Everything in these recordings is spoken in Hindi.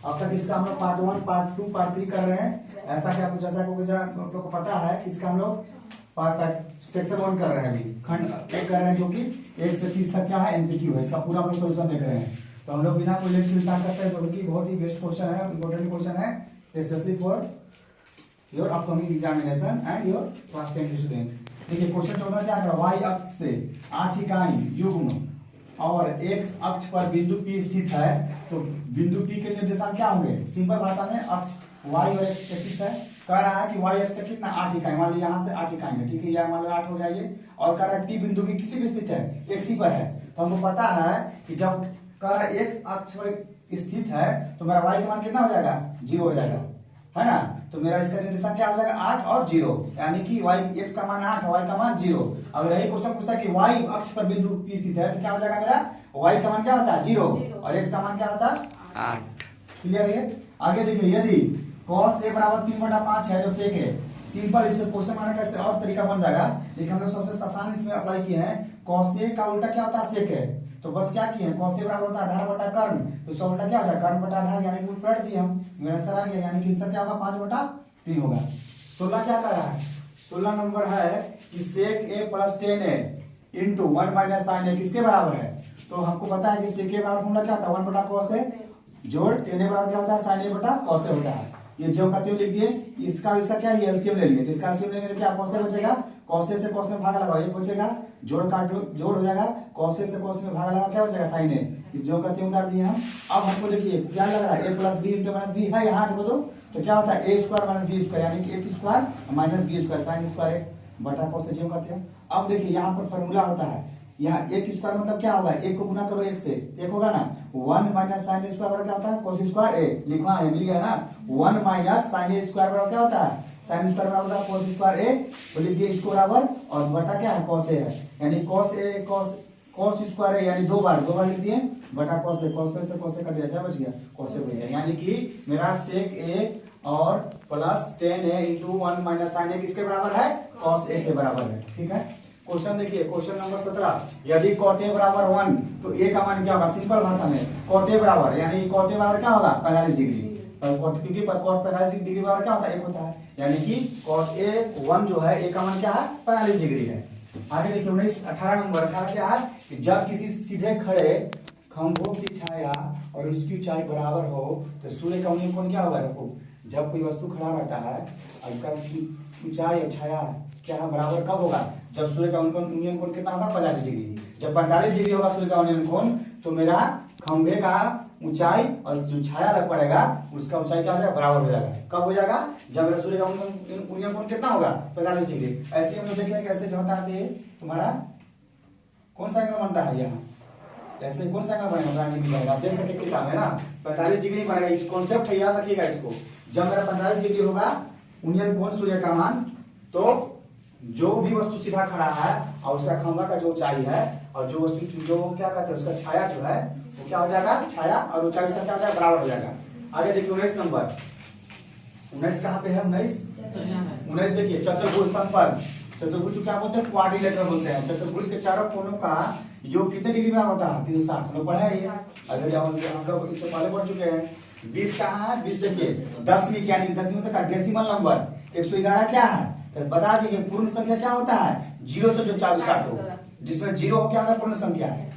अब तक इसका हम लोग पार्ट 1, पार्ट 2, पार्ट 3 कर रहे हैं। ऐसा क्या कुछ ऐसा कुछ आप लोग को पता है कि इसका हम लोग पार्ट सेक्शन 1 कर रहे हैं, अभी खंड 1 कर रहे हैं, जो कि 1 से 30 तक क्या है एमसीक्यू है। इसका पूरा हम लोग सोल्यूशन देख रहे हैं। तो हम लोग बिना कोई लेट के स्टार्ट करते हैं, जो कि बहुत ही बेस्ट क्वेश्चन है, इंपॉर्टेंट क्वेश्चन है, specially for your upcoming examination and your class 10 student. देखिए क्वेश्चन 14 क्या है, वाई अक्ष से 8 इकाई युग्म और एक्स अक्ष पर बिंदु P स्थित है, तो बिंदु P के निर्देशांक क्या होंगे? सिंपल भाषा में अक्ष y और x एक्सिस है, कह रहा है कि y अक्ष से कितना 8 इकाई, मान लीजिए यहाँ से 8 इकाई है, ठीक है, यह मान लो 8 हो जाइए, और कह रहा है P बिंदु भी किसी भी स्थित है, x ही पर है। तो हमको पता है कि जब कह रहा है x अक्ष पर स्थित है तो मेरा y का मान कितना हो जाएगा? 0 हो जाएगा, है ना। तो मेरा इसका निर्देशांक क्या हो जाएगा? 8 और 0, यानी कि y x का मान 8 y का मान 0। अगर यही क्वेश्चन पूछता है कि y अक्ष पर बिंदु P स्थित है तो क्या हो जाएगा? मेरा y का मान क्या होता है? 0 और x का मान क्या होता है? 8। क्लियर है? आगे देखिए, यदि cos a बराबर 3/5 है जो sec है, सिंपल इससे क्वेश्चन माने का और तरीका बन जाएगा, लेकिन हम लोग सबसे आसान इसमें अप्लाई किए हैं। cos a का उल्टा क्या होता है? sec है। तो बस क्या किए हैं, cos a बराबर होता है आधार बटा कर्ण, तो इसका उल्टा क्या हो जाएगा? कर्ण बटा आधार, यानी कि उलट दिए हम, मेरा आंसर आ गया, यानी कि इसका क्या होगा? 5/3 होगा। 16 क्या कर रहा है? 16 नंबर है कि sec a plus 10a into 1 minus sin a किसके बराबर है? तो हमको पता है कि sec a बराबर फॉर्मूला क्या होता है? 1/cos a जोड़ 10a बराबर क्या होता है? sin a बटा cos a होता है। ये जो कहते हो लिख दिए, इसका इसका क्या है? एलसीएम ले लिए, इसका एलसीएम लेंगे तो क्या cos a बचेगा, cos a से cos में भाग लगाओ, 1 बचेगा, जोड़ काट जोड़ हो जाएगा, cos a से cos में भाग लगा क्या बचेगा? sin a। इस जो कहते हैं उतार दिए हम। अब हमको देखिए क्या लग रहा है, a plus B into minus B है, यहाँ देखो तो क्या होता है? a square minus B square, यानी कि a square minus B square sine square बटा cos a जो कहते हैं। अब देखिए यहाँ पर फॉर्मूला होता है, यहाँ 1 स्क्वायर मतलब क्या होगा? 1 को गुना करो 1 से, 1 होगा ना, 1 माइनस साइन स्क्वायर बराबर क्या होता है? cos स्क्वायर a लिखवा है, मिल गया ना। 1 माइनस साइन a स्क्वायर बराबर क्या होता है? साइन स्क्वायर बराबर होता है cos स्क्वायर a, तो लिख दिए इसको बराबर, और बटा क्या है? cos a है, यानी cos स्क्वायर a, यानी दो बार लिख दिए, बटा cos a से cos a कट गया, क्या बच गया? cos a बच गया, यानी कि मेरा sec a और plus 10a into 1 minus sine a किसके बराबर है? cos a के बराबर है, ठीक है। क्वेश्चन देखिए, क्वेश्चन नंबर 17, यदि cot a बराबर 1 तो a का मान क्या होगा? सिंपल भाषा में cot a बराबर, यानी cot a बराबर क्या होगा? 45 डिग्री, क्योंकि cot 45 डिग्री बराबर क्या होता है? 1 होता है, यानी कि cot a 1 जो है, a का मान क्या है? 45 डिग्री है। आगे देखिए 18 नंबर, 18 क्या है कि जब किसी सीधे खड़े खंभों की छाया और उसकी ऊंचाई बराबर हो तो सूर्य का उन्नयन कोण क्या होगा? देखो, जब कोई वस्तु खड़ा रहता है और उसका ऊंचाई और छाया क्या है? बराबर कब होगा? जब सूर्य का उन्नयन कोण कितना होगा? 45 डिग्री। जब 45 डिग्री होगा सूर्य का उन्नयन कोण, तो मेरा खंभे का ऊंचाई और जो छाया लग पड़ेगा उसका ऊंचाई क्या हो जाएगा? बराबर हो जाएगा। कब हो जाएगा? जब मेरा सूर्य का उन्नयन कोण कितना होगा? 45 डिग्री। ऐसे हम लोग देखेंगे कैसे जो होता है तुम्हारा कौन सा एंगल बनता है यहाँ, ऐसे कौन सा एंगल बनेगा? 45 डिग्री बनेगा। आप देख सकते किताब है ना, 45 डिग्री बनेगा। कॉन्सेप्ट है, याद रखिएगा इसको। जब मेरा 45 डिग्री होगा उन्नयन कोण सूर्य का मान, तो जो भी वस्तु सीधा खड़ा है और उसका खंभा का जो ऊंचाई है और जो वस्तु जो क्या कहते हैं उसका छाया जो है वो क्या हो जाएगा? छाया और ऊंचाई से क्या हो जाएगा? बराबर हो जाएगा। आगे देखिए 19 नंबर, 19 कहाँ पे है? 19 देखिए, चतुर्भुज समपल, चतुर्भुज क्या बोलते हैं? क्वाड्रिलेटरल बोलते हैं। चतुर्भुज के चारों कोनों का योग कितने डिग्री में होता है? 360। हम लोग पढ़े हैं ये, अगर जब हम लोग इससे पहले पढ़ चुके हैं। 20 कहाँ है? 20 देखिए दसवीं, यानी दसवीं तक डेसिमल नंबर 111 क्या है? तो बता दीजिए पूर्ण संख्या क्या होता है? 0 से जो चालू स्टार्ट हो, जिसमें 0 हो क्या होता है? पूर्ण संख्या है।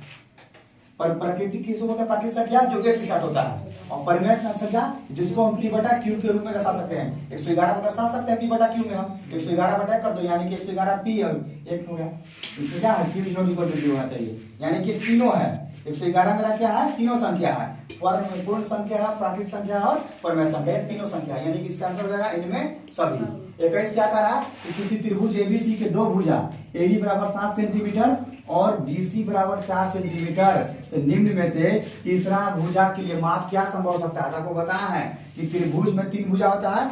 पर प्रकृति किस होता है? प्राकृतिक संख्या जो 1 से स्टार्ट होता है, और परिमेय संख्या जिसको हम p बटा q के रूप में दर्शा सकते हैं। 111 को दर्शा सकते हैं p बटा q में, हम 111 बटा कर दो, यानी कि 111 p और 1 हो गया। इसमें क्या है? q इक्वल टू होना चाहिए, यानी कि तीनों है। 111 मेरा क्या है? तीनों संख्या है, पूर्ण संख्या है, प्राकृतिक संख्या और परिमेय संख्या, तीनों संख्या, यानी कि इसका आंसर हो जाएगा इनमें सभी। 21 क्या कर रहा है कि किसी त्रिभुज एबीसी के दो भुजा एबी बराबर 7 सेंटीमीटर और बीसी बराबर 4 सेंटीमीटर, तो निम्न में से तीसरा भुजा के लिए माप क्या संभव हो सकता है? आपको बताया है कि त्रिभुज में 3 भुजा होता है,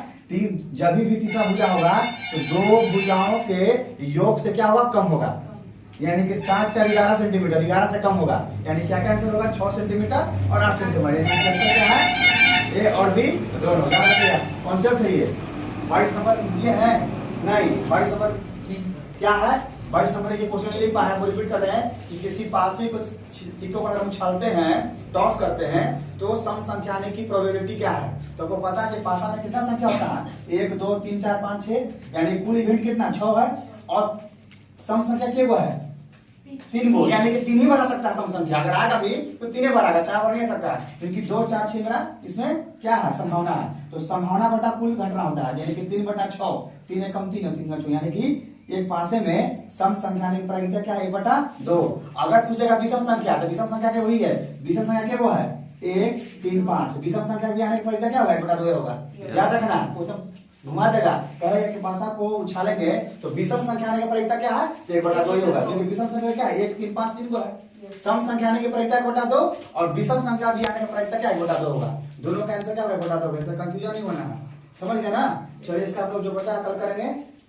जब भी तीसरा भुजा होगा तो दो भुजाओं के योग से क्या होगा? कम होगा, यानी कि 7 4 11 सेंटीमीटर, 11 से कम होगा, यानी क्या क्या आंसर होगा? 6 सेंटीमीटर और 8 सेंटीमीटर, यानी क्या है? ए और बी दोनों। कॉन्सेप्ट है ये। 22 नंबर ये है नहीं, 22 नंबर क्या है? 22 नंबर के क्वेश्चन लिख पाए, हम रिपीट कर रहे हैं कि किसी पास से कुछ सिक्कों को अगर हम उछालते हैं, टॉस करते हैं, तो सम संख्या आने की प्रोबेबिलिटी क्या है? तो आपको पता है कि पासा में कितना संख्या होता है? 1 2 3 4 5 6, यानी कुल इवेंट कितना 6 है, और सम संख्या क्या वो है 3 वो, यानी कि 3 ही बना सकता है सम संख्या। अगर आएगा भी तो 3 ही बनाएगा, 4 बन नहीं सकता है, क्योंकि 2 4 6 मेरा इसमें क्या है संभावना है। तो संभावना बटा कुल घटना होता है, यानी कि 3 बटा 6, 3 एकम 3 और 3 का 6, यानी कि एक पासे में सम संख्या की प्रायिकता क्या है 1 बटा 2। अगर पूछ देगा विषम संख्या, तो विषम संख्या क्या वही है, विषम संख्या क्या वो है 1 3 5, विषम संख्या भी आने की प्रायिकता क्या होगा 1 बटा 2 होगा। याद रखना, घुमा देगा, कहेगा कि पासा को उछालेंगे तो विषम संख्या आने की प्रायिकता क्या है 1 बटा 2 ही होगा, क्योंकि विषम संख्या क्या है 1 3 5 3 को है। सम संख्या आने की प्रायिकता 1 बटा 2 और विषम संख्या भी आने की प्रायिकता क्या 1 बटा 2 होगा। दोनों का आंसर क्या होगा 1 बटा 2, इससे कंफ्यूजन नहीं होना है, समझ गए ना। चलिए इसका हम लोग जो बचा कल करेंगे।